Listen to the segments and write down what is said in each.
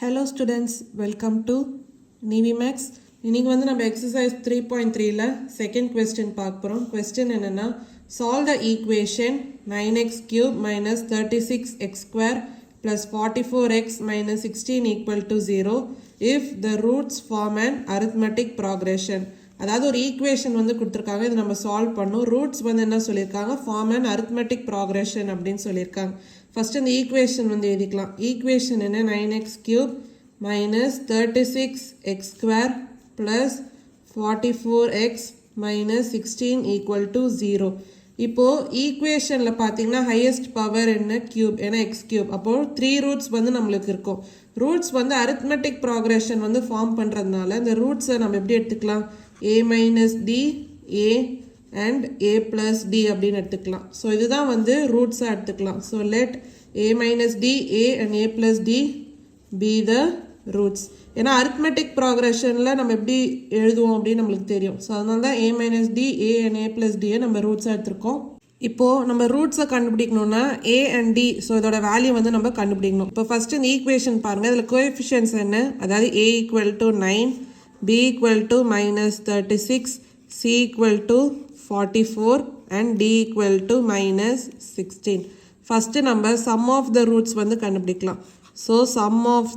Hello students, welcome to NiviMax. இன்னைக்கு வந்து நம்ம exercise 3.3ல second question பார்க்க போறோம். question என்னன்னா solve the equation 9x cube minus 36x square plus 44x minus 16 equal to 0 if the roots form an arithmetic progression. அதாவது ஒரு equation வந்து கொடுத்துருக்காங்க, இது நம்ம சால்வ் பண்ணோம். ரூட்ஸ் வந்து என்ன சொல்லியிருக்காங்க, ஃபார்ம் அண்ட் அரித்மெட்டிக் ப்ராக்ரெஷன் அப்படின்னு சொல்லியிருக்காங்க. ஃபர்ஸ்ட் இந்த ஈக்குவேஷன் வந்து எழுதிக்கலாம். ஈக்குவேஷன் என்ன, 9x cube minus 36x square plus 44x minus 16 equal to 0. இப்போது ஈக்குவேஷனில் பார்த்தீங்கன்னா ஹையஸ்ட் பவர் என்ன, கியூப், ஏன்னா எக்ஸ் கியூப். அப்போது 3 ரூட்ஸ் வந்து நம்மளுக்கு இருக்கும். ரூட்ஸ் வந்து அரித்மெட்டிக் ப்ராக்ரெஷன் வந்து ஃபார்ம் பண்ணுறதுனால இந்த ரூட்ஸை நம்ம எப்படி எடுத்துக்கலாம், a minus d, a and a plus d அப்படின்னு எடுத்துக்கலாம். ஸோ இதுதான் வந்து ரூட்ஸாக எடுத்துக்கலாம். So let a minus d, a and a plus d be the roots. ஏன்னா அரித்மெட்டிக் ப்ராக்ரெஷனில் நம்ம எப்படி எழுதுவோம் அப்படின்னு நம்மளுக்கு தெரியும். ஸோ அதனால தான் a minus d, a and a plus d நம்ம ரூட்ஸாக எடுத்துருக்கோம். இப்போது நம்ம ரூட்ஸை கண்டுபிடிக்கணும்னா a and d, ஸோ இதோட வேல்யூ வந்து நம்ம கண்டுபிடிக்கணும். இப்போ ஃபஸ்ட்டு இந்த ஈக்குவேஷன் பாருங்கள், இதில் கோஎஃபிஷியன்ட்ஸ் என்ன, அதாவது a equal to 9, b equal to minus 36, c equal to 44 and d equal to minus 16. First நம்ம sum of the roots வந்து கண்டுபிடிக்கலாம். So sum of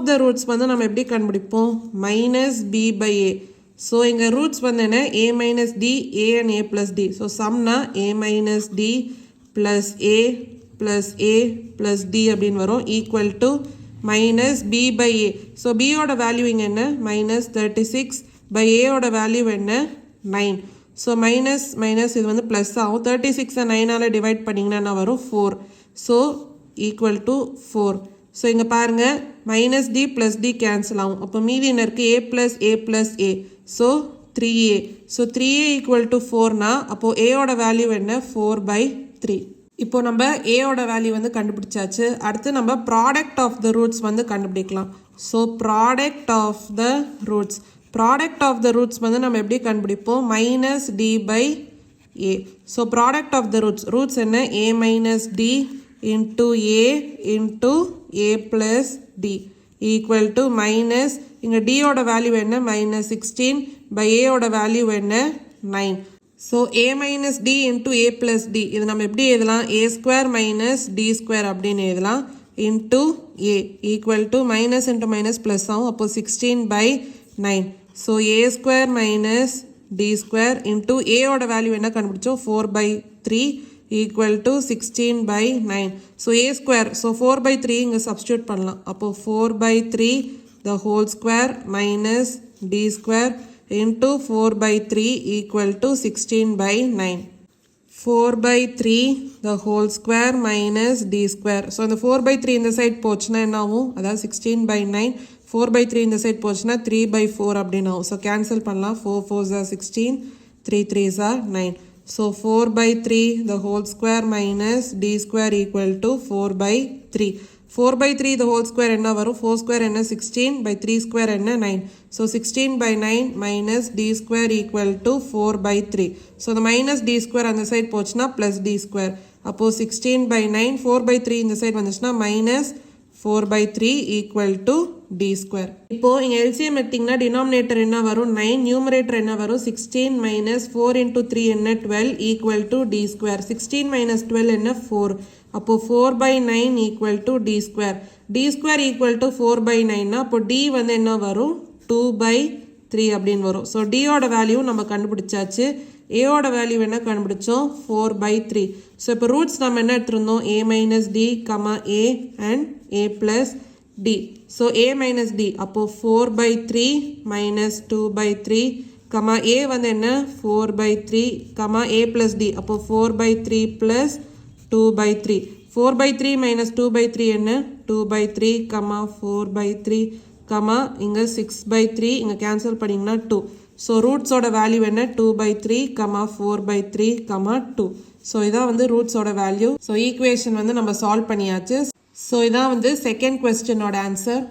the roots வந்து நம்ம எப்படி கண்டுபிடிப்போம், minus b by a. So இங்க roots வந்து என்ன, a minus d, a and a plus d. So sumனா a minus d plus a plus a plus d அப்படின்னு வரும், equal to minus b by a. So b ஓட value இங்கே என்ன, minus 36 by a ஓட value என்ன, 9. So minus minus இது வந்து plus ஆகும். 36 9ஆல் டிவைட் பண்ணிங்கன்னா வரும் 4. So equal to 4. ஸோ இங்கே பாருங்கள், minus D plus D cancel ஆகும். அப்போ மீதி என்ன இருக்குது, a plus a. So 3a. So 3a equal to 4னா அப்போது ஏயோட வேல்யூ என்ன, 4/3. இப்போ நம்ம ஏயோட வேல்யூ வந்து கண்டுபிடிச்சாச்சு. அடுத்து நம்ம ப்ராடக்ட் ஆஃப் த ரூட்ஸ் வந்து கண்டுபிடிக்கலாம். So product of the roots வந்து நம்ம எப்படி கண்டுபிடிப்போம், minus d by a. So product of the roots என்ன, a minus d into a into a plus d equal to minus, இங்கே டியோட வேல்யூ என்ன, மைனஸ் 16 பை ஏயோட வேல்யூ என்ன, 9. So a minus d into a plus d, இது நம்ம எப்படி எழுதலாம், a square minus D square அப்படின்னு எழுதலாம், into a equal to minus into minus plus ஆகும். அப்போது 16/9. So a square minus D square into ஏயோட வேல்யூ என்ன கண்டுபிடிச்சோம், 4/3 equal to 16/9. So a square, so 4/3 இங்கே சப்ஸ்டியூட் பண்ணலாம். அப்போது 4/3 the whole square minus D square into 4/3 equal to 16/9. 4/3 the whole square minus d square. So இந்த 4/3 இந்த side போச்சுன்னா என்ன ஆகும், அதாவது 16/9. 4/3 இந்த சைட் போச்சுன்னா 3/4 அப்படின்னு ஆகும். ஸோ கேன்சல் பண்ணலாம். 4 4s are 16, 3 3s are 9. So 4/3 the whole square minus d square equal to 4/3. 4/3 the whole square என்ன வரும், 4 square என்ன, 16 by 3 square என்ன, 9. So 16/9 minus d square equal to 4/3. So the minus d square அந்த side போச்சுன்னா plus d square. அப்போது 16/9, 4/3 இந்த side வந்துச்சுன்னா minus 4/3 equal to d square. இப்போது இங்கே எல்சிஎம் எடுத்திங்கன்னா டினாமினேட்டர் என்ன வரும், 9, நியூமரேட்டர் என்ன வரும், 16 minus 4 into 3 என்ன, 12 equal to d square. 16 minus 12 என்ன, 4. அப்போது 4/9 equal to D square. D square equal to 4/9னா அப்போ டி வந்து என்ன வரும், 2/3 அப்படின்னு வரும். ஸோ டியோட வேல்யூ நம்ம கண்டுபிடிச்சாச்சு. ஏயோட வேல்யூ என்ன கண்டுபிடிச்சோம், 4/3. ஸோ இப்போ ரூட்ஸ் நம்ம என்ன எடுத்துருந்தோம், a minus d comma a and a plus d. So a minus d அப்போது 4/3 மைனஸ் 2/3 கமா a வந்து என்ன, 4/3 கமா a ப்ளஸ் டி. அப்போது 4/3 ப்ளஸ் 2/3. 4/3 minus 2/3 என்ன, 2/3 கமா 4/3 கமா இங்கே 6/3 இங்கே கேன்சல் பண்ணிங்கன்னா 2. ஸோ ரூட்ஸோட வேல்யூ என்ன, 2/3 கமா 4/3 கமா 2. ஸோ இதான் வந்து ரூட்ஸோட வேல்யூ. ஸோ ஈக்குவேஷன் வந்து நம்ம சால்வ் பண்ணியாச்சு. ஸோ இதான் வந்து செகண்ட் கொஸ்டினோட ஆன்சர்.